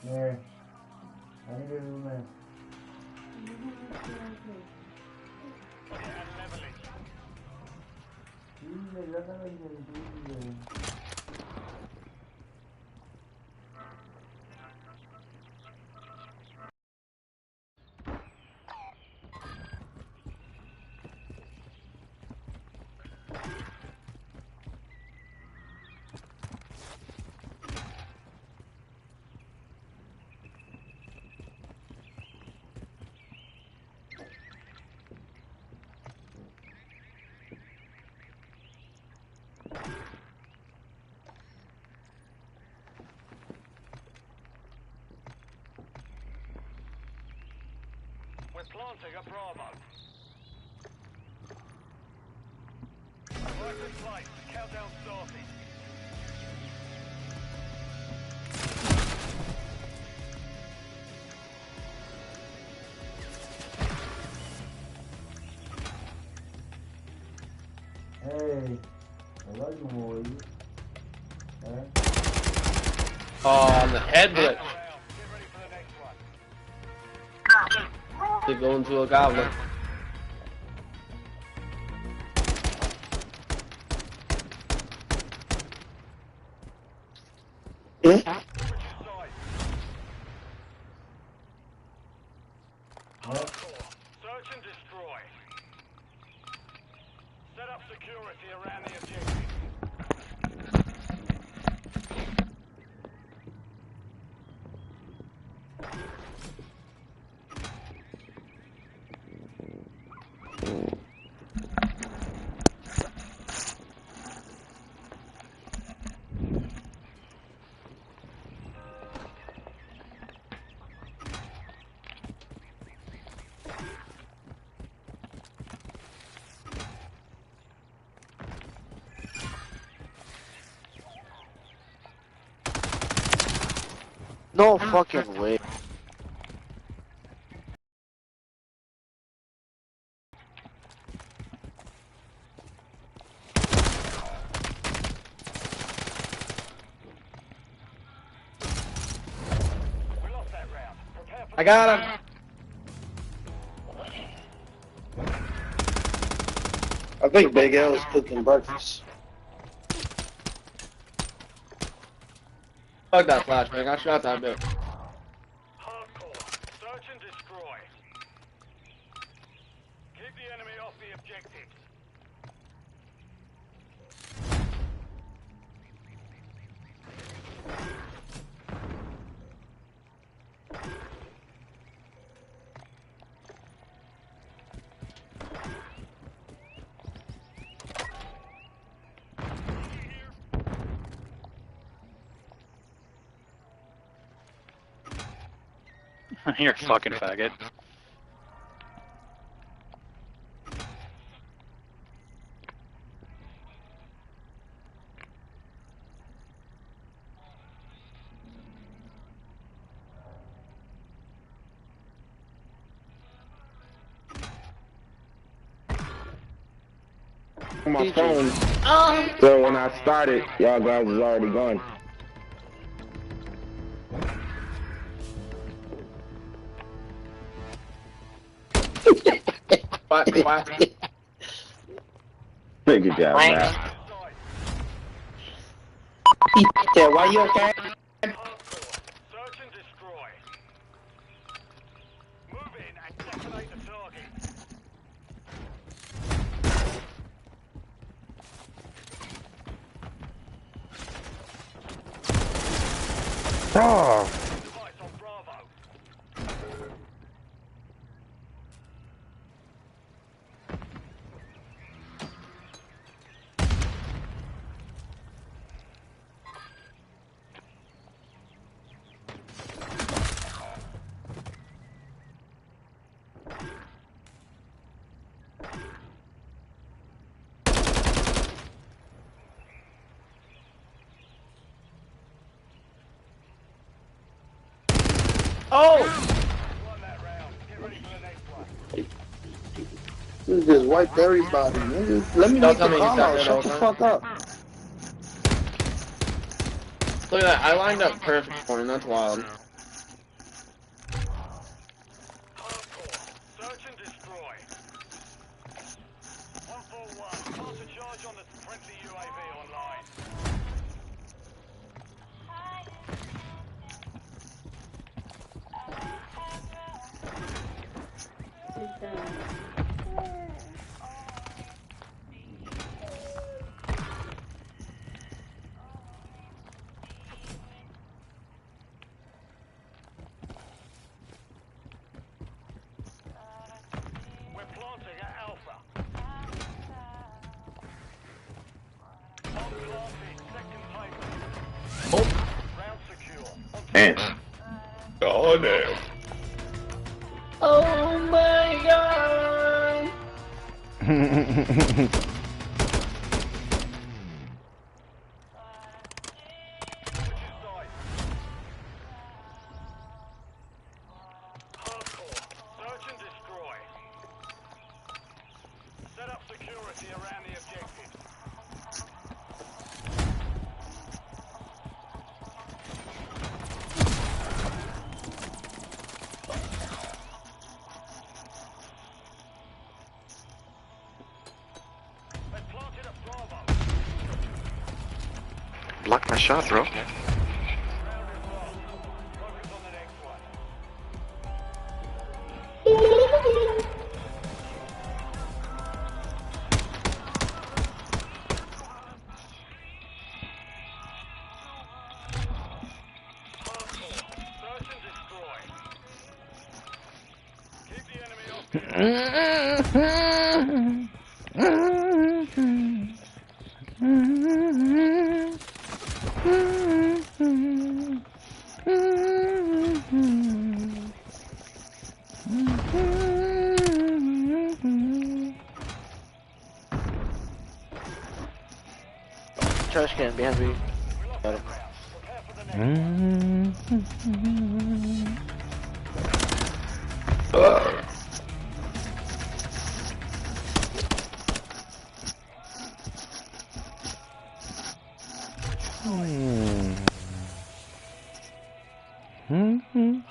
Nè, anh đưa luôn nè. Chứ này nó lên rồi. We're planting a Bravo. Work in place. Countdown starting. Hey, I love you, boy. Oh, the headbutt. Get ready for the next one. They go into a goblin. Switch your side. Hardcore. Search and destroy. Set up security around the objective. No fucking way. We lost that round. Prepare for I got him. I think Big L is cooking breakfast. Fuck that flashbang. I shot that bitch. hardcore. Search and destroy. Keep the enemy off the objectives. You're a fucking faggot. On my phone. So when I started, y'all guys was already gone. What? Good job, man. Yeah, why you okay? Hardcore. Search and destroy. Move in and detonate the target. Oh. Device on Bravo. Oh! Won that round. Get ready for the next one. You just wiped everybody, nigga. Let me Don't make tell the me he's call not out. dead Shut all the the fuck up. Look at that. I lined up perfect for him. That's wild. Hardcore. Search and destroy. 141. Plant a charge on the friendly UAV online. We're planting at Alpha. On planting. Second time. Oh. Round secure. Man. Oh, damn. Oh my god! Hardcore. Search and destroy. Set up security around the objective. They planted at Bravo. Block my shot, bro. Round is lost. Focus on the next one. Hardcore. Search and destroy. Keep the enemy off the Trash can behind me. Got him. Prepare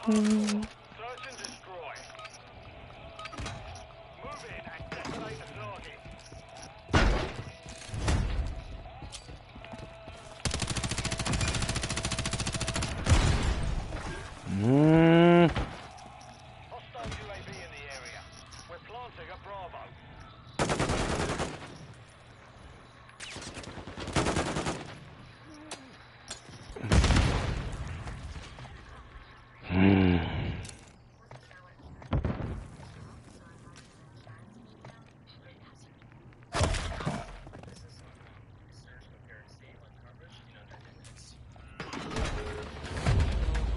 for the next one. Search and destroy. Move in and detonate the target. Hostile UAV in the area. We're planting at Bravo.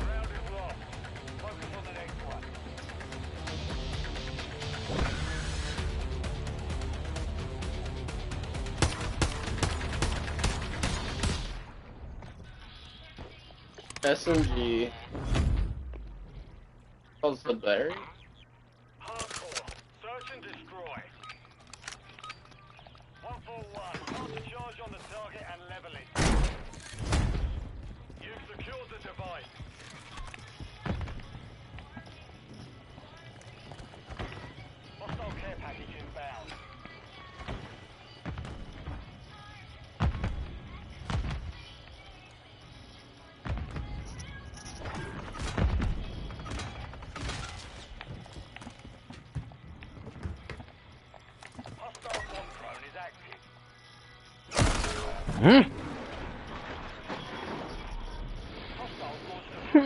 Round is lost. Focus on the next one. SMG. Oh, it's the berry? Hardcore. Search and destroy. 141. Plant a charge on the target and level it. You've secured the device. Hostile care package inbound. Hostile bomb drone is active. Hostile launched a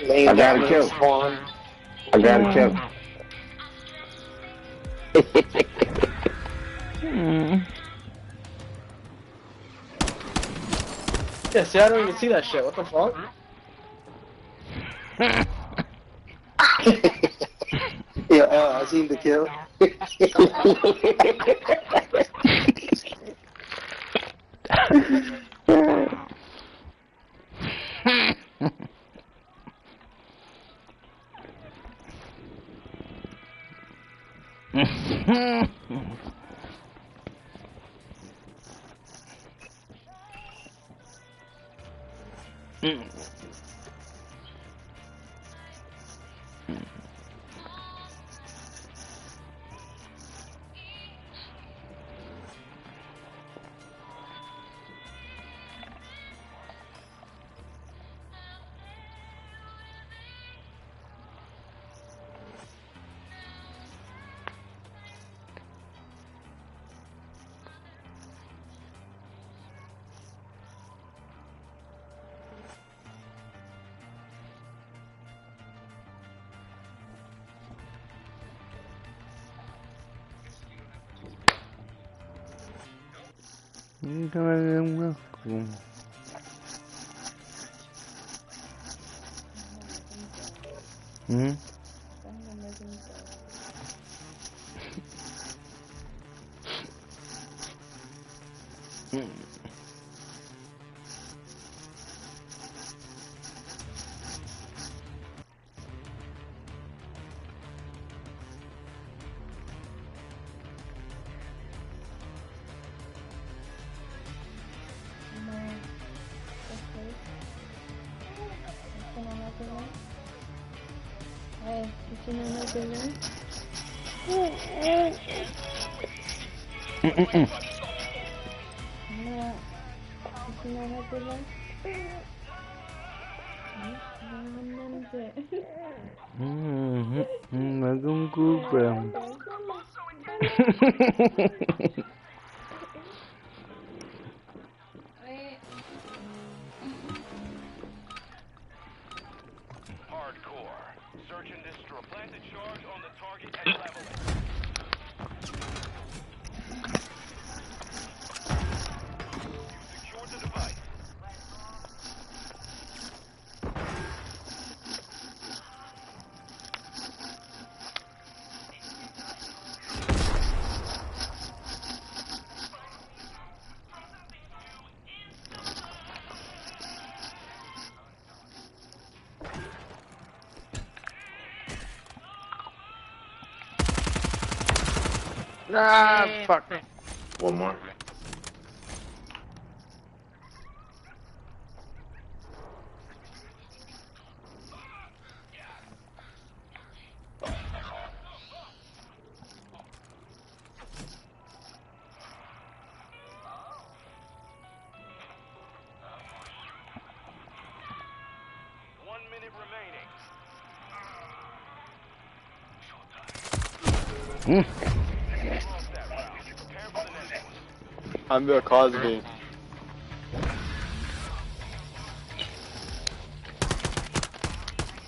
I got a kill. I got a kill. Yeah, see, I don't even see that shit. What the fuck? Yeah, I seen the kill. Hmm? Hey, you see my balloon? No. You see my balloon? Magunggugang. Hardcore. Search and destroy. Plant a charge on the target and level it. Secure the device. Ah, fuck. One more. Minute remaining. Cross that route. Prepare for the next one. I'm Bill Cosby.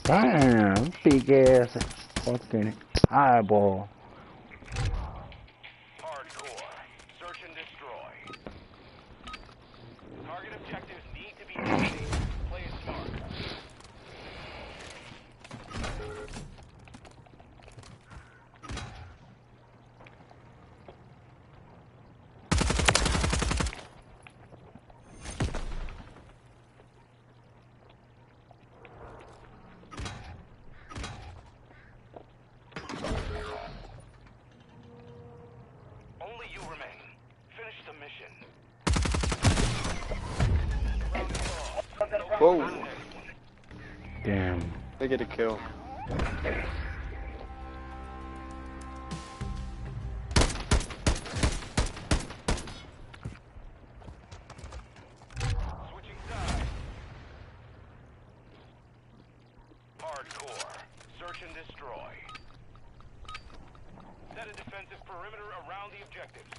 Damn, big ass fucking eyeball. Hardcore. Search and destroy. Target objectives need to be eliminated. Play it smart. Only you remain. Finish the mission. Whoa. Damn. They get a kill. Switching sides. Hardcore. Search and destroy. Set a defensive perimeter around the objectives.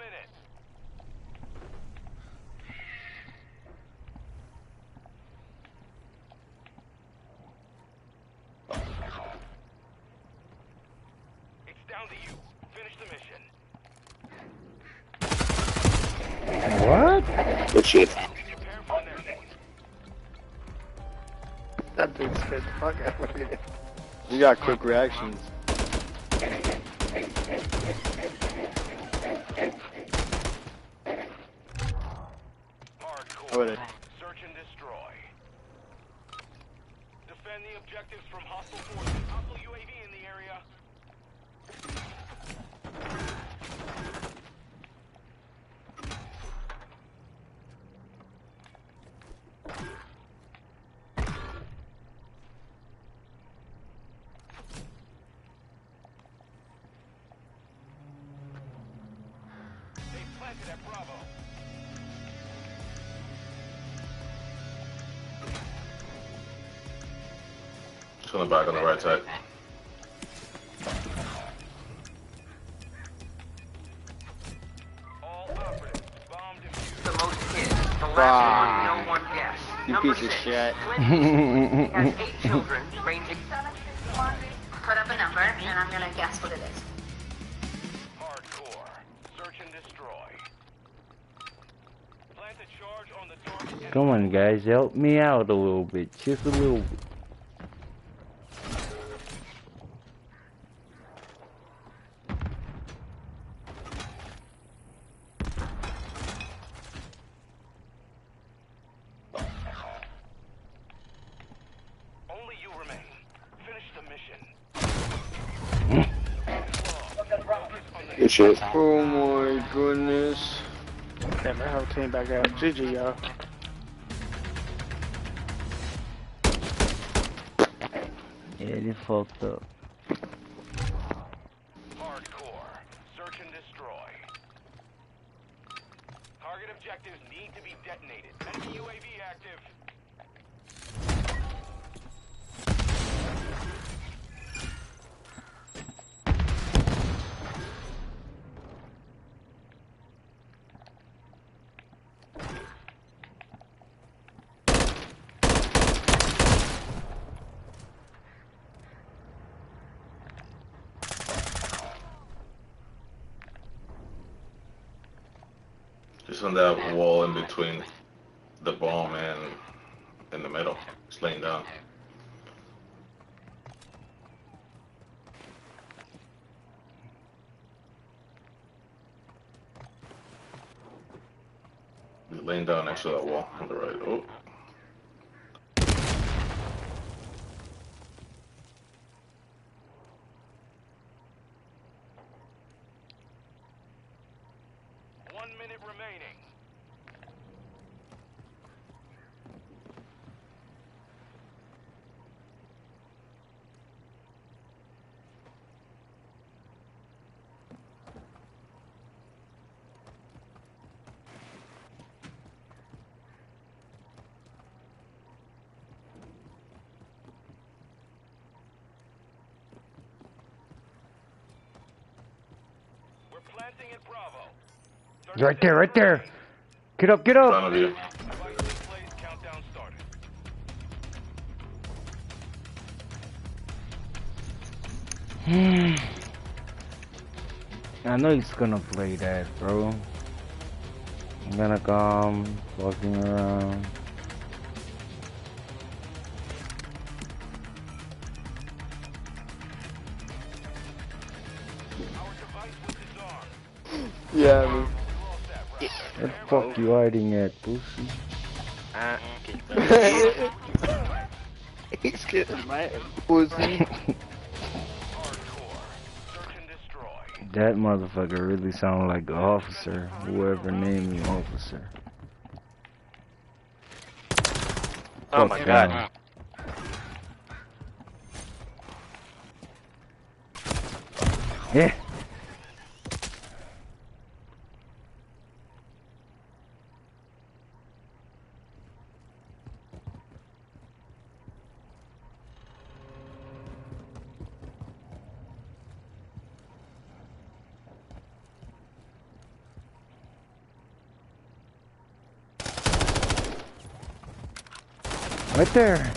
minutes. It's down to you. Finish the mission. What? Good shit. Prepare for the next one. That dude scared the fuck out of me. You got quick reactions. Hardcore. Search and destroy. Defend the objectives from hostile forces. Hostile UAV in the area. They planted at Bravo. Chilling back on the right side. All operatives. Bomb defused. The most hits. The last one, no one guessed. You Number piece of 6, shit. Flint has 8 children, ranging. Put up a number, and I'm gonna guess what it is. Hardcore. Search and destroy. Plant a charge on the target. Come on, guys, help me out a little bit, just a little bit. Only you remain. Finish the mission. Good shit. Oh my goodness. Damn, that whole team back out. GG, y'all. Yeah, they fucked up. Hardcore. Search and destroy. Target objectives need to be detonated. Enemy UAV active. Just on that wall in between the bomb and in the middle. It's laying down. He's laying down next to that wall on the right. Oh. Remaining. We're planting at Bravo. Right there, right there. Get up, get up. In front of you. Countdown started. I know he's gonna play that, bro. I'm gonna come walking around. Yeah, man. Where the fuck you hiding at, pussy? He's getting mad, pussy. That motherfucker really sound like an officer, whoever named me officer. Oh my god. Yeah. Right there.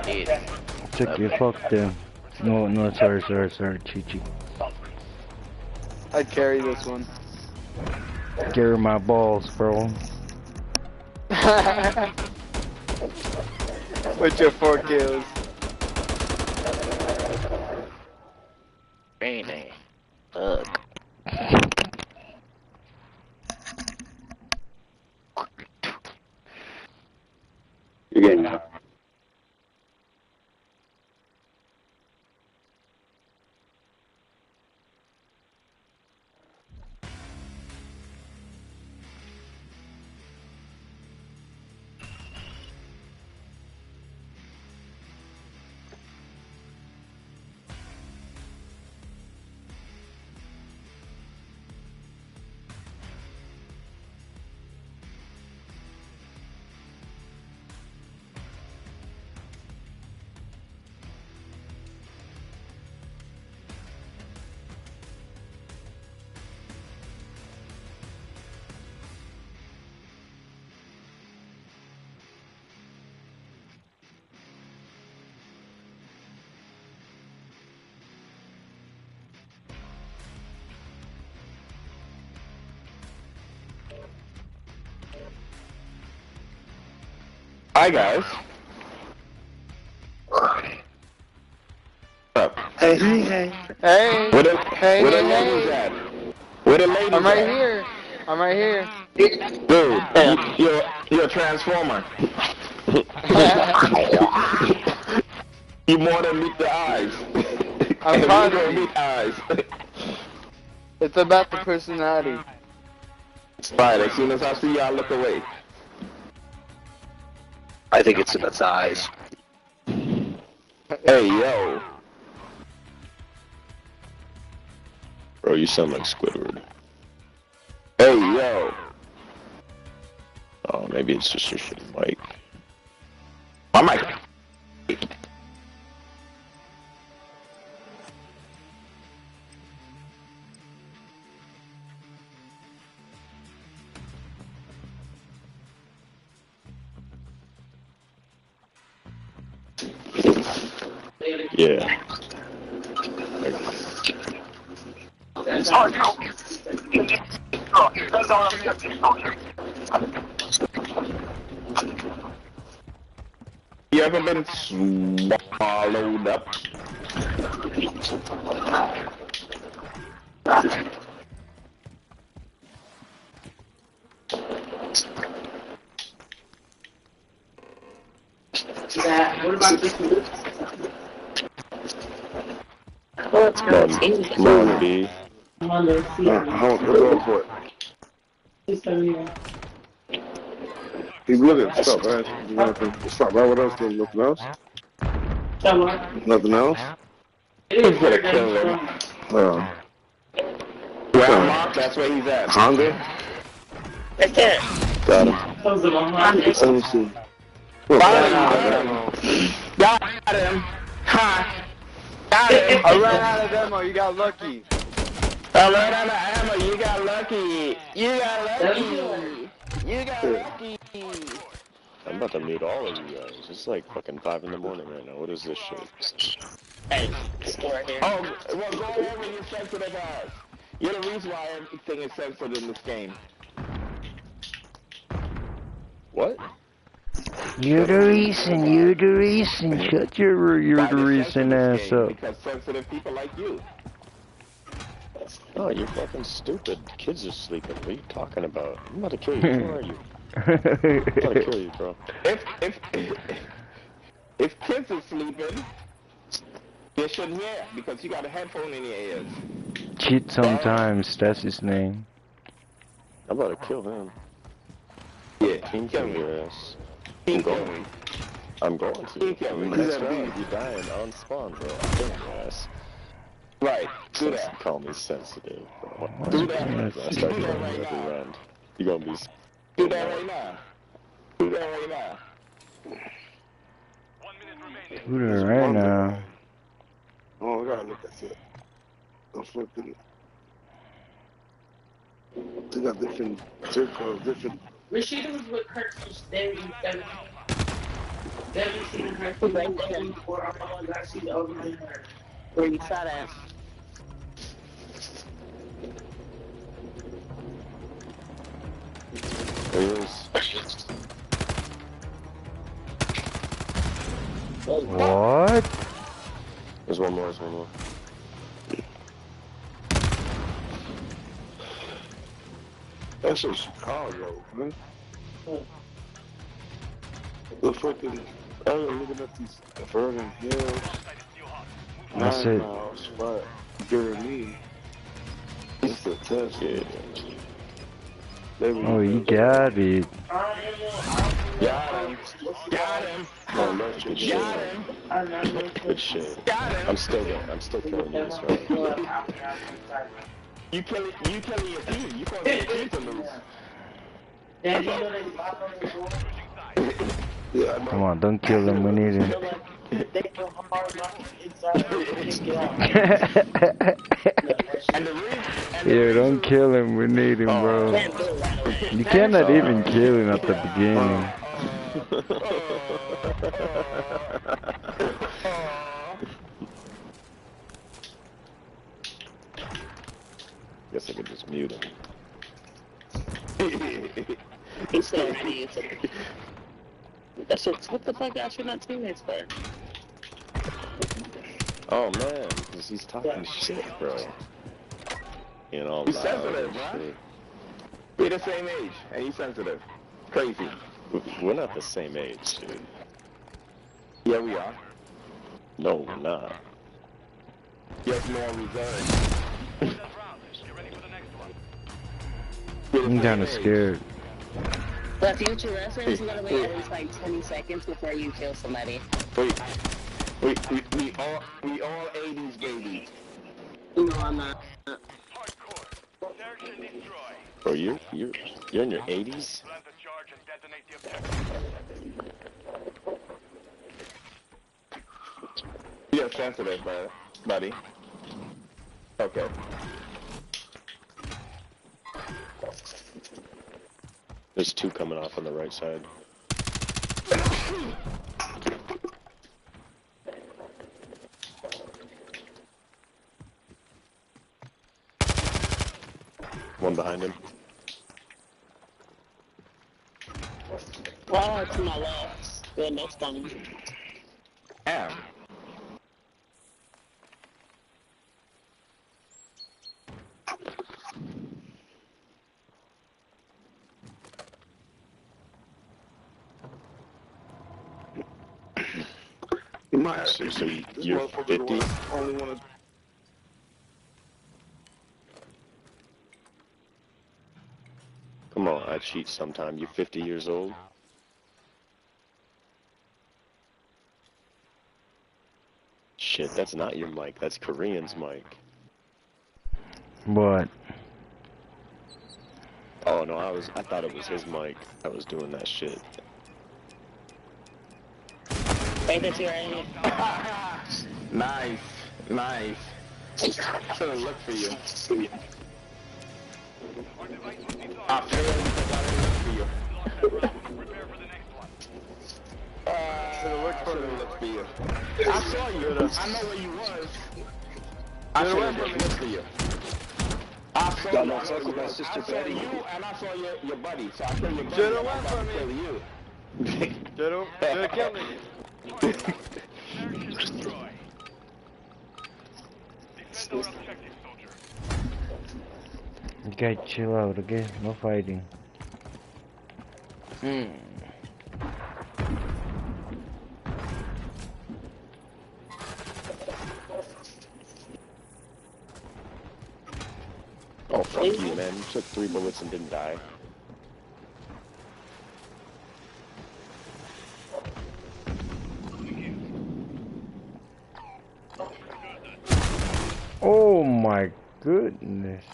Yeah. Took your fuck them. No, sorry, Chi-Chi. I'd carry this one. Carry my balls, bro. With your 4 kills. Rainy. Fuck. You're getting out. Hi guys. Hey. Hey. Where the Hey. ladies at? Where the ladies I'm right at? here. I'm right here. Dude, you're a transformer. You more than meet the eyes. I'm You trying don't to meet eyes. It's about the personality. Right, as soon as I see you, I look away. I think it's in the thighs. Hey, yo. Bro, you sound like Squidward. Hey, yo. Oh, maybe it's just your shit mic. My mic. Yeah. You ever been swallowed up? What about this one? Come on, B. Come on, let's see. Hold on for it. Keep looking. Stop, man. Stop, man. What else? Nothing else? Nothing else? He's gonna kill him. Oh. Well, Mark, that's where he's at. Hunger? Right there. Got him. Let me see. Got him. Ha. Got him. I ran out of ammo. You got lucky. I ran out of ammo. You got lucky. You got lucky. You got lucky. I'm about to mute all of you guys. It's like fucking 5 in the morning right now. What is this shit? Hey, this guy right here. Oh, well, go ahead with your sensitive ass. You're the reason why everything is censored in this game. What? You're the reason. Shut your the reason ass up. Because sensitive people like you. Oh, you're fucking stupid. Kids are sleeping. What are you talking about? I'm about to kill you. Where are you? I'm about to kill you, bro. If kids are sleeping, they shouldn't hear because you got a headphone in your ears. Cheat sometimes, that's his name. I'm about to kill him. Yeah, Team kill kill me. your ass. Team I'm kill going. me. I'm going to. Team kill me. Next round, you dying on spawn, bro. I'm killing your ass. Right, do that. Call me sensitive, bro. Do that. I start Do killing that you right every now. round. You gonna be... Do that right now. Do that right now. 1 minute remaining. Do it right now. Oh, I gotta look at it. I'm flipping it. They got different circles, different Rashida was with Kurt Stay. Then we seen her right there before our mom got she over there. Where you shot at? There he is. What? There's one more, there's one more. That's in Chicago, man. The fucking, I'm looking at these Vernon Hills. That's 9 it. miles, right? Jeremy. It's the test. Yeah. Oh, you got it. Got him. Got him. No, that's good shit. Got him. Good shit. Got him. I'm still killing you this round. You killing your team. You causing your team to lose. Dad, you know they lock on the door? Yeah, I know. Come on, don't kill him. We need him. They feel hard knocking inside and get out. And the reason. Yeah, don't kill him. We need him, bro. You cannot even kill him at the beginning. Guess I could just mute him. He said he That's what the fuck got you not teammates for? Oh man, because he's talking shit, bro. You know, He's sensitive, bro. We're the same age, and he's sensitive. Crazy. We're not the same age, dude. Yeah, we are. No, we're not. Yes, more reserved. I'm kinda scared. But future reference, you gotta wait at least like 20 seconds before you kill somebody. We all 80s babies. No, I'm not. Bro, you're in your 80s? You're sensitive, buddy. Okay. There's two coming off on the right side. One behind him. Oh, to my left. Good, next time. Damn. You might So actually, you're 50? only want to. Come on, I cheat sometime. You're 50 years old? Shit, that's not your mic. That's Korean's mic. What? Oh no, I thought it was his mic. I was doing that shit. Wait that you're right. Nice. Should've looked for you. I failed because I didn't look for you. Should've looked for you. I saw you. I know where you was. I should've looked for you. I saw you. I saw you and I saw your buddy. So I killed your buddy. Should've and I went tried for to kill you. Should've killed me. You guys chill out, okay? No fighting. Oh, fuck you, man. You took 3 bullets and didn't die. Oh my goodness.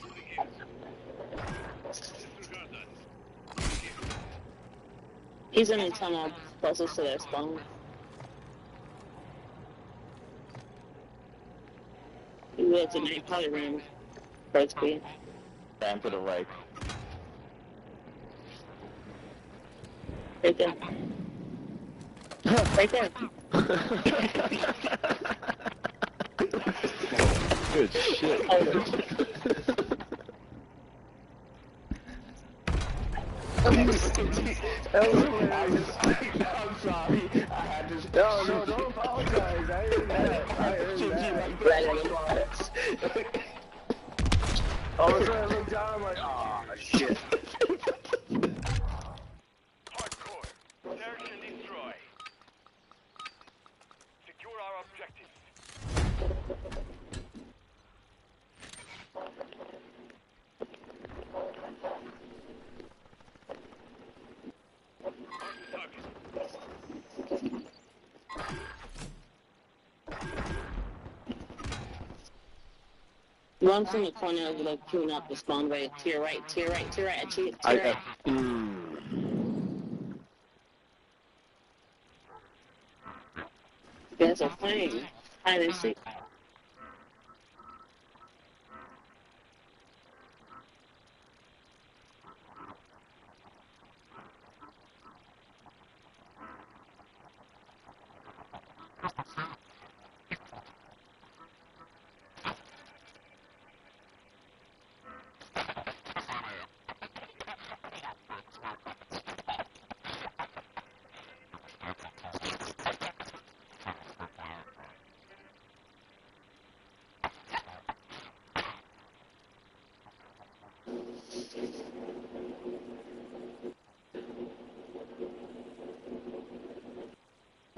He's in a tunnel closest to their spawn. He lives in a poly room. First B. Ran to the right. Right there. Right there. Good shit. I'm sorry. I had to. No, don't apologize. I heard that. All of a sudden I look down, I'm like, oh shit. Hardcore. Search and destroy. Secure our objectives. One from the corner of the queuing up the spawn way. To your right, to your right, to your right, to your right. You guys are playing hide and seek.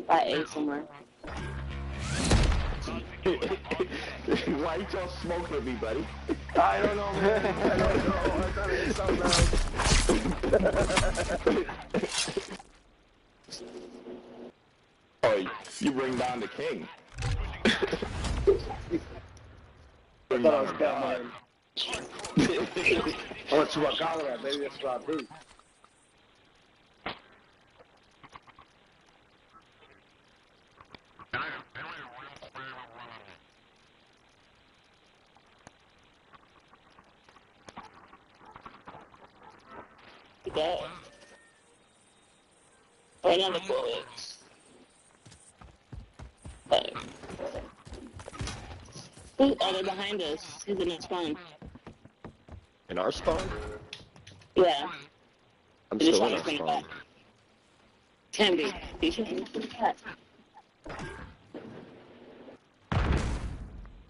By A somewhere. Why you so smoke with me, buddy? I don't know, man. I don't know. I thought it was something else. Oh, you bring down the king. I thought I was Batman. I went to a Colorado, baby. That's what I do. That. Right on the bullets. Ooh, oh, they're behind us. He's in the spawn. In our spawn? Yeah. I'm They just still in want our to bring it spawn. back. Can be. You should bring it back.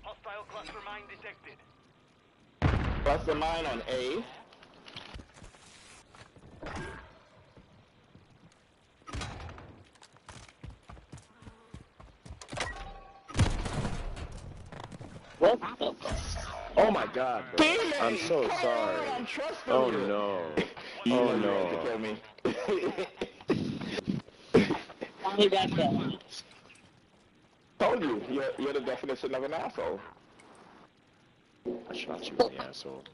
Hostile cluster mine detected. Cluster mine on A. What the fuck? Oh my god, bro. I'm so sorry. Oh no. Oh no. Kill me. I'll be back there. Told you, you're the definition of an asshole. I shot you in the asshole.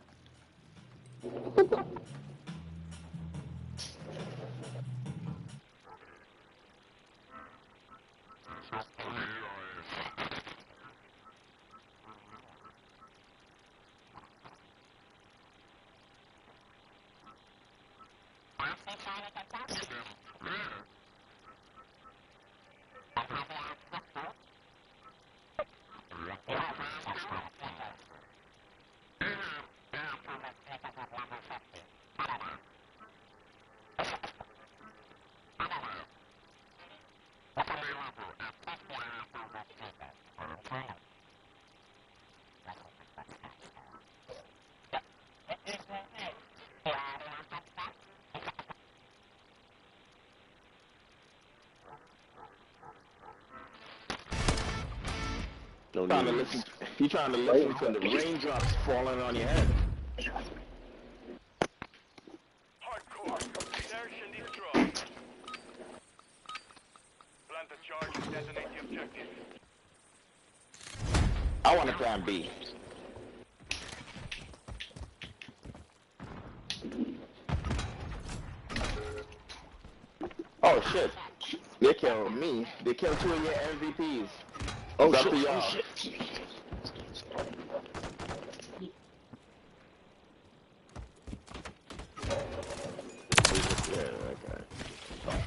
No need. You trying to listen to the raindrops falling on your head. Hardcore. Search and destroy. Plant the charge and detonate the objective. I want to plan B. Oh shit. They killed me. They killed 2 of your MVPs. Oh It's up shit, to y'all. oh shit. Yeah, okay.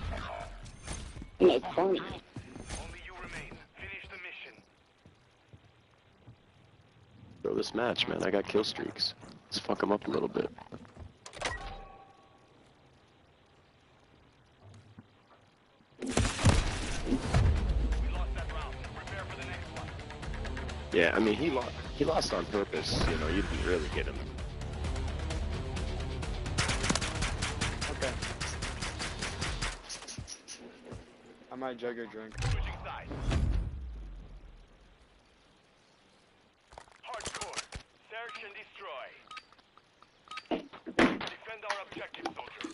No, corny. Only you remain. Finish the mission. Bro, this match, man, I got kill streaks. Let's fuck him up a little bit. We lost that round. Prepare for the next one. Yeah, I mean, he lost on purpose. You know, you didn't really get him. Okay. I might jug your drink. Switching sides. Hardcore. Search and destroy. Defend our objective, soldier.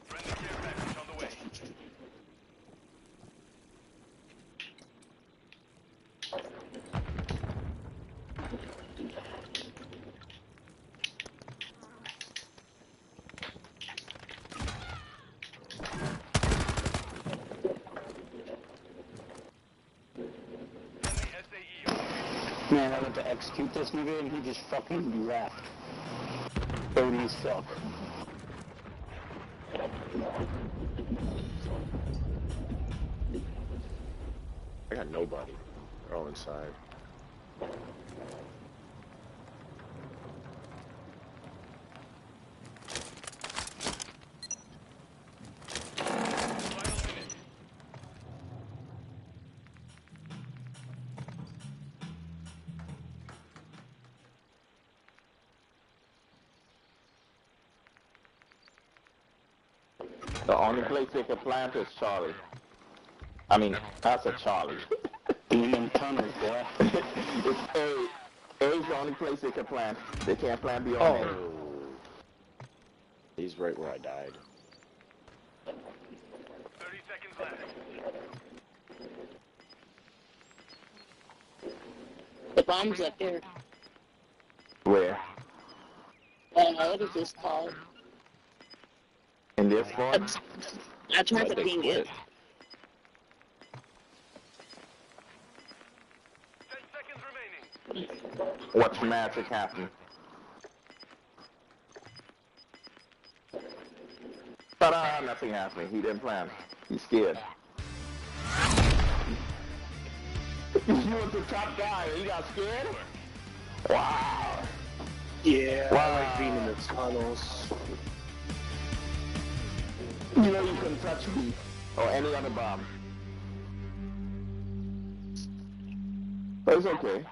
Friendly care package on the way. Man, I went to execute this nigga and he just fucking left. Dirty as fuck. I got nobody. They're all inside. The only place they can plant is Charlie. I mean, that's a Charlie. In them tunnels, boy. It's A. A's the only place they can plant. They can't plant beyond A. He's right where I died. 30 seconds left. The bomb's up there. Where? What is this called? In this one? I tried to ping it. 10 seconds remaining. What's magic happening? Ta-da! Nothing happening. He didn't plan. He's scared. You was the top guy and he got scared? Wow. Yeah, Wow. I like being in the tunnels. You know you couldn't touch me or any other bomb. But it's okay.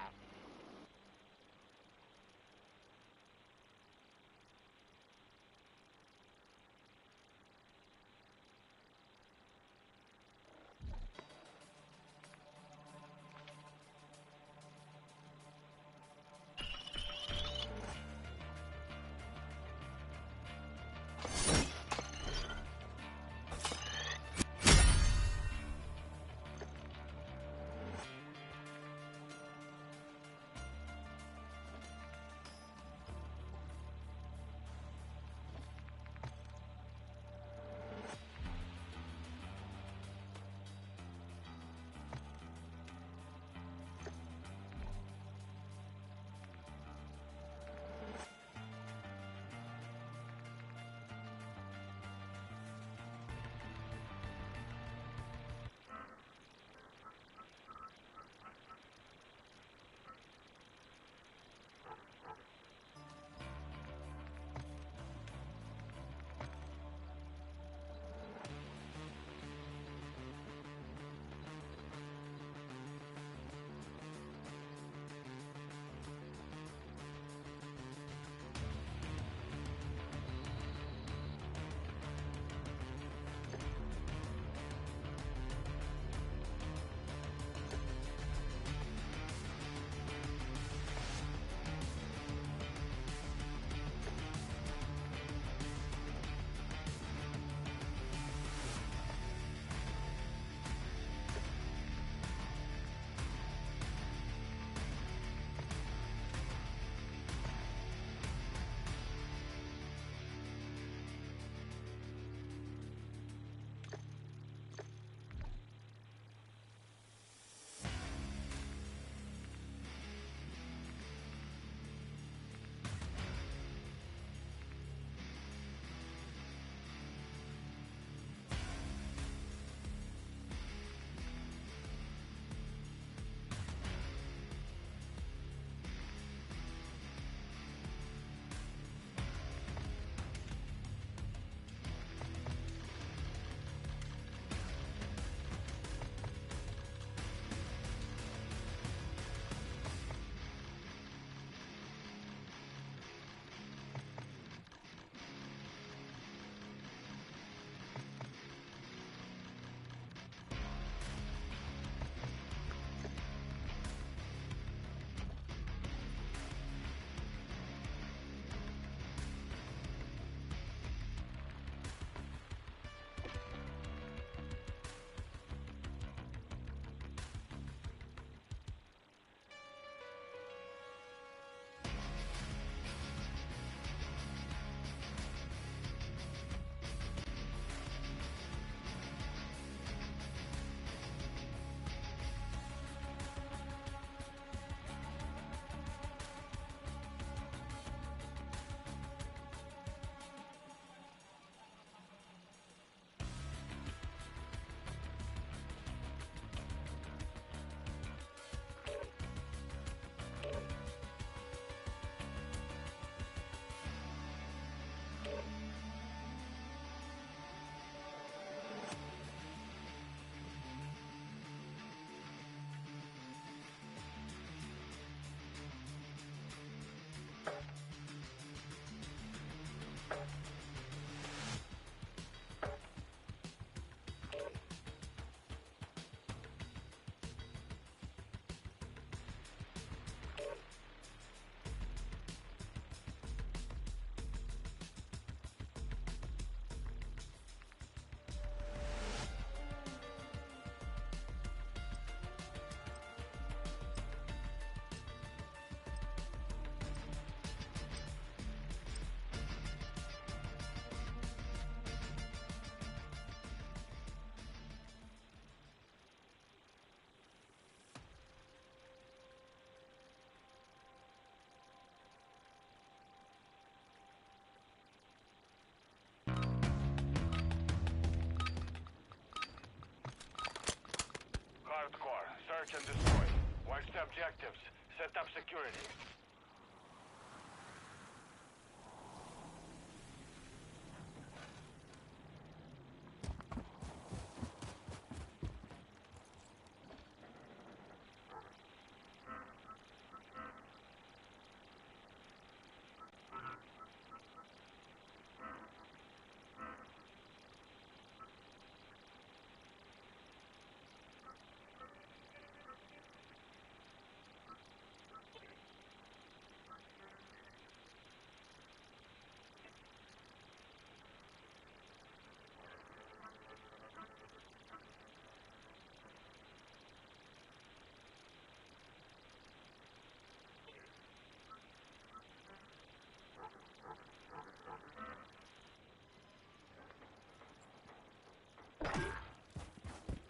search and destroy. Watch the objectives. Set up security.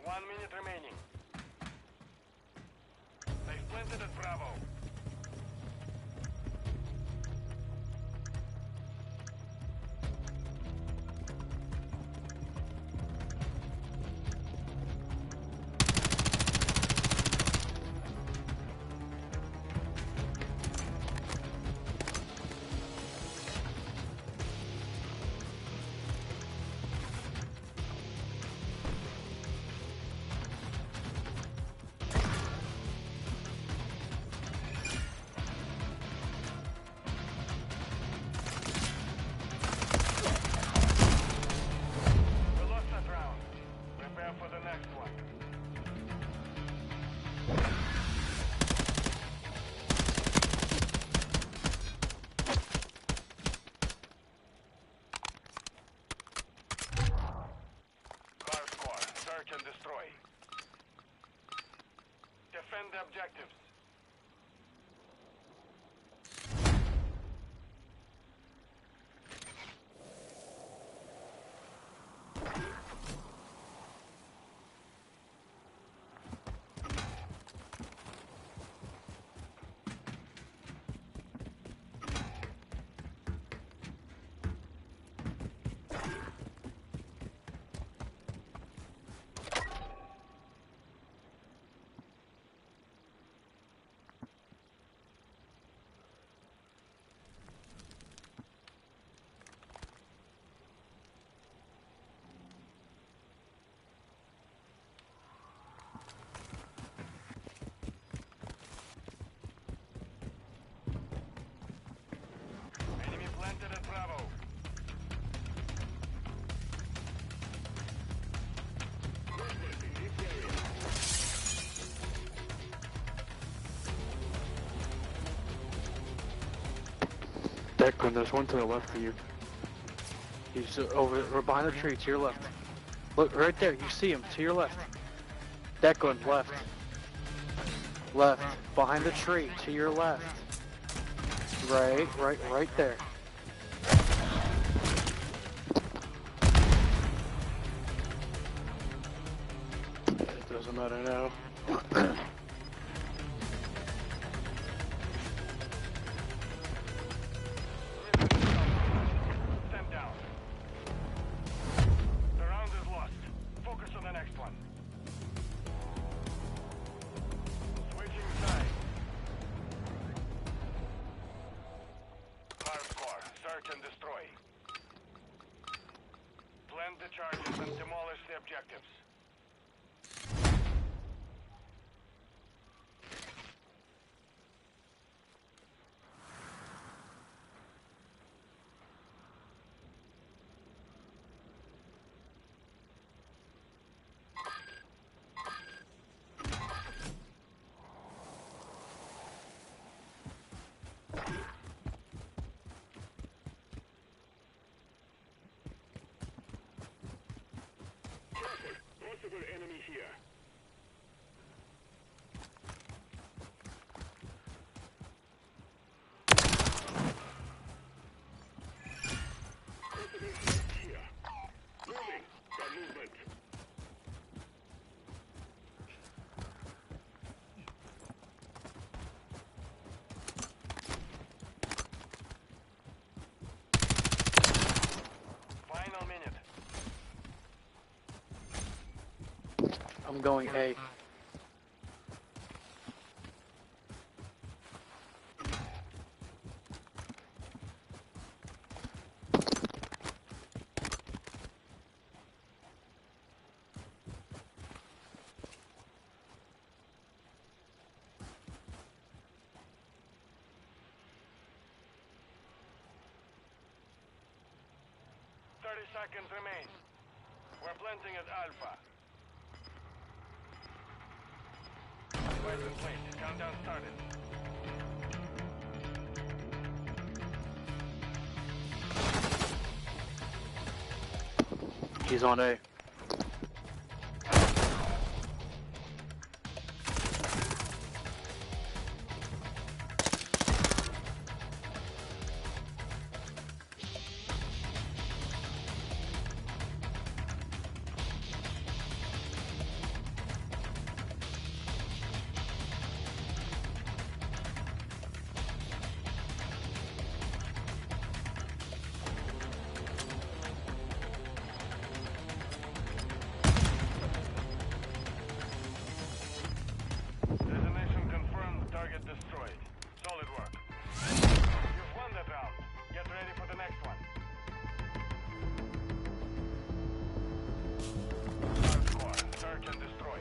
One minute remaining. They've planted at Bravo. Search and destroy. Defend the objectives. Declan, there's one to the left of you. He's over behind the tree to your left. Look, right there, you see him, to your left. Declan, left. Left. Behind the tree, to your left. Right there. It doesn't matter now. Search and destroy. Plant the charges and demolish the objectives. Possible enemy here. Possible threat here. Moving. Got movement. Final minute. I'm going A. 30 seconds remain. We're planting at Alpha. Device in place. Countdown started. He's on A. Designation confirmed. Target destroyed. Solid work. You've won that round. Get ready for the next one. Hardcore. Search and destroy.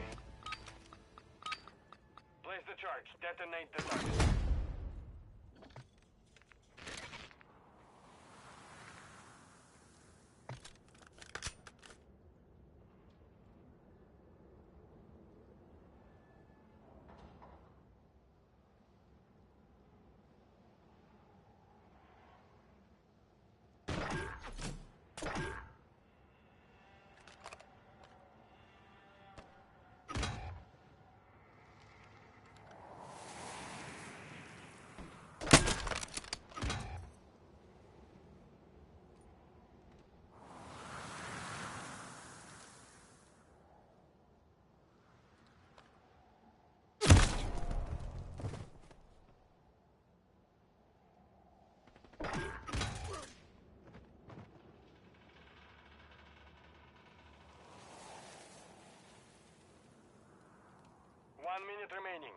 Place the charge. Detonate the target. One minute remaining.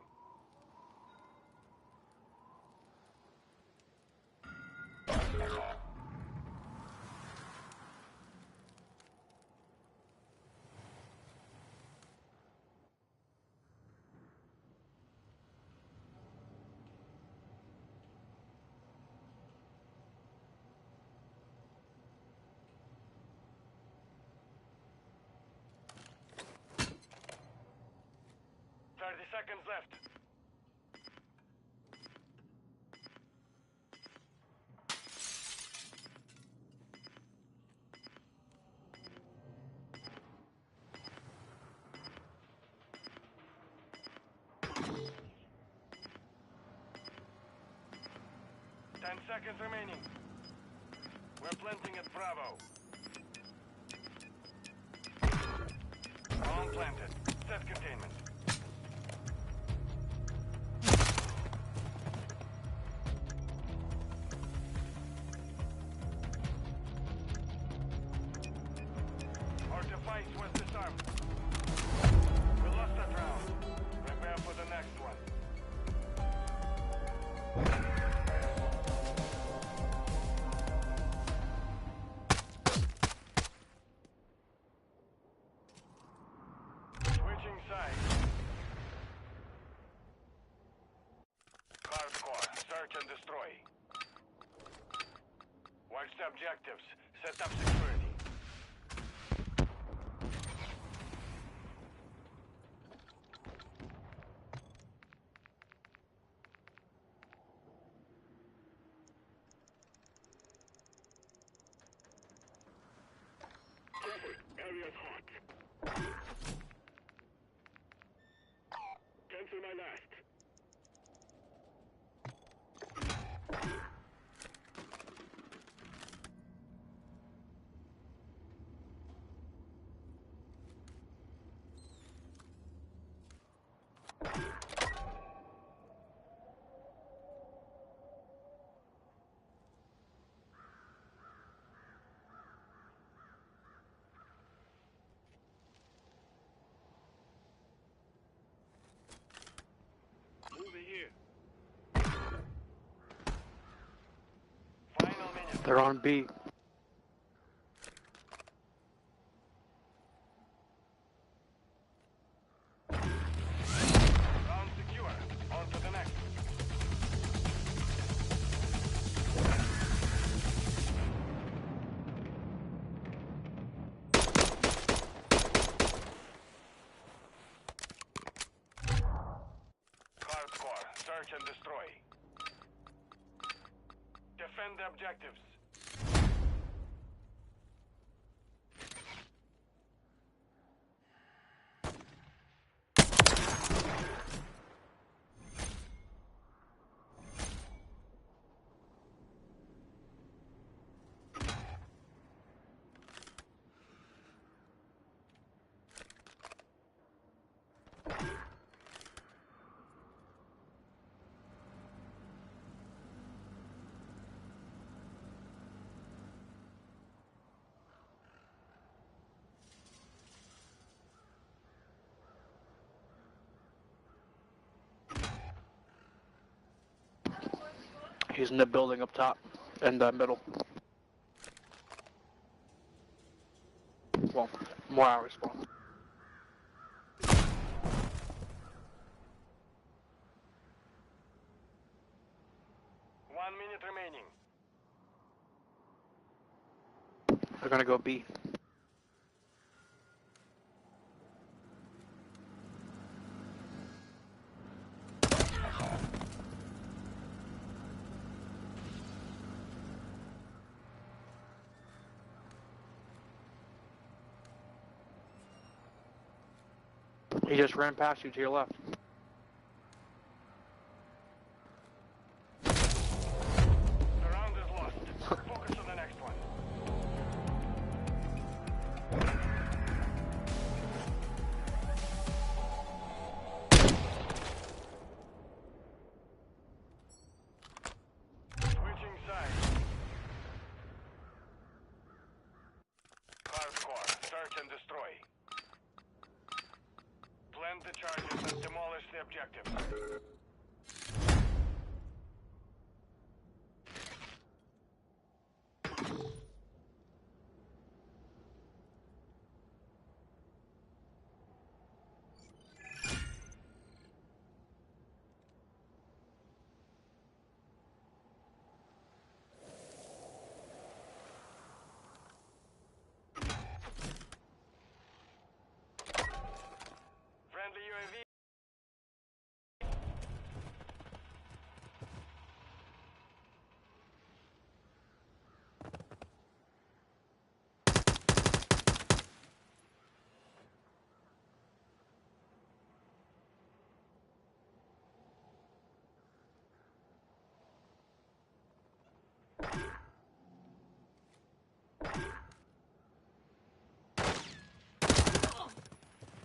Thirty seconds left. Ten seconds remaining. We're planting at Bravo. Bomb planted. Set containment. Our device was disarmed. We lost that round. Prepare for the next one. Switching sides. Hardcore. Search and destroy. Watch the objectives. Set up security. Area's hot. Cancel my last. Moving here. Final minute. They're on B. Round secure. On to the next. destroy. Defend the objectives. He's in the building up top, in the middle. Well, more hours spawn. One minute remaining. They're gonna go B. He just ran past you to your left. The round is lost. Focus on the next one. Switching sides. Hardcore. Search and destroy. Plant the charges and demolish the objectives. Friendly UAV.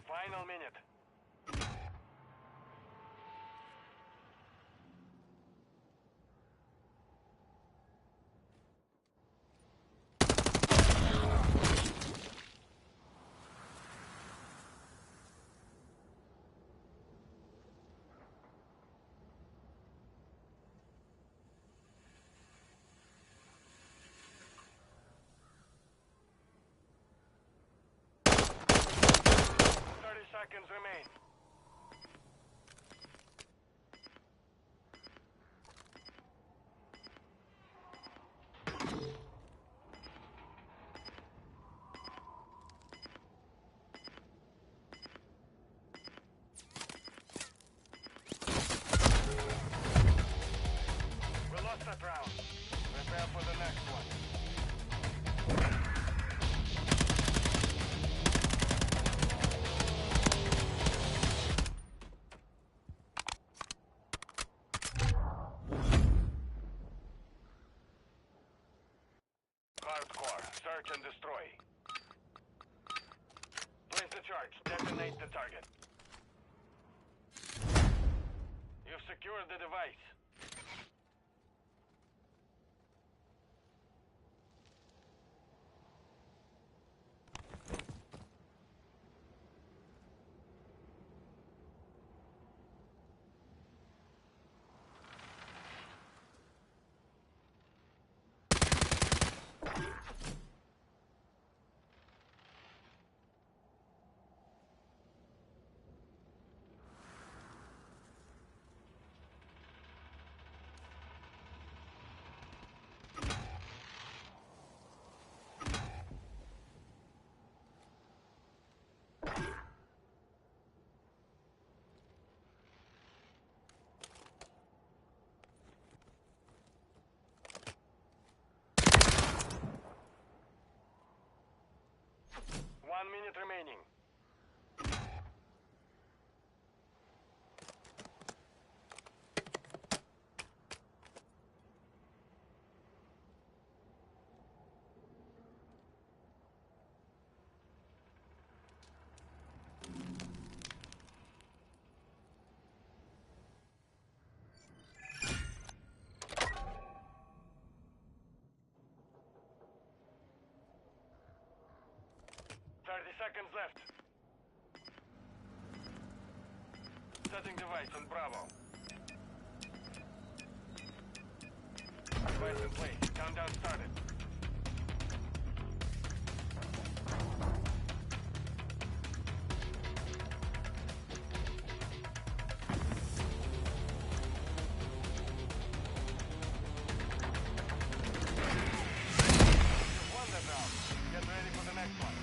Final minute. Seconds remain. We lost that round. Prepare for the next one. Hardcore. Search and destroy. Place the charge. Detonate the target. You've secured the device. remaining. 30 seconds left. Setting device on Bravo. Device in place. Countdown started. You've won that round. Get ready for the next one.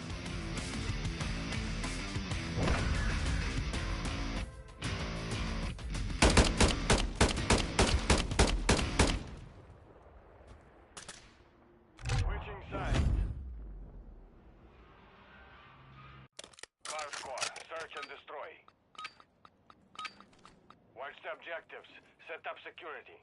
Switching sides. Car squad, search and destroy. Watch the objectives. Set up security.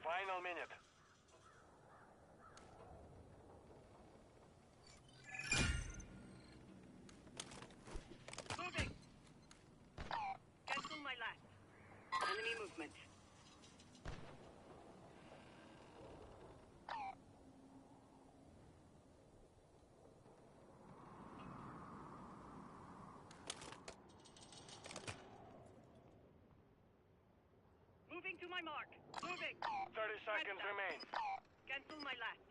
Final minute. Moving. Cancel my last. Enemy movement. Moving to my mark. Moving. 30 seconds remain. Cancel my last.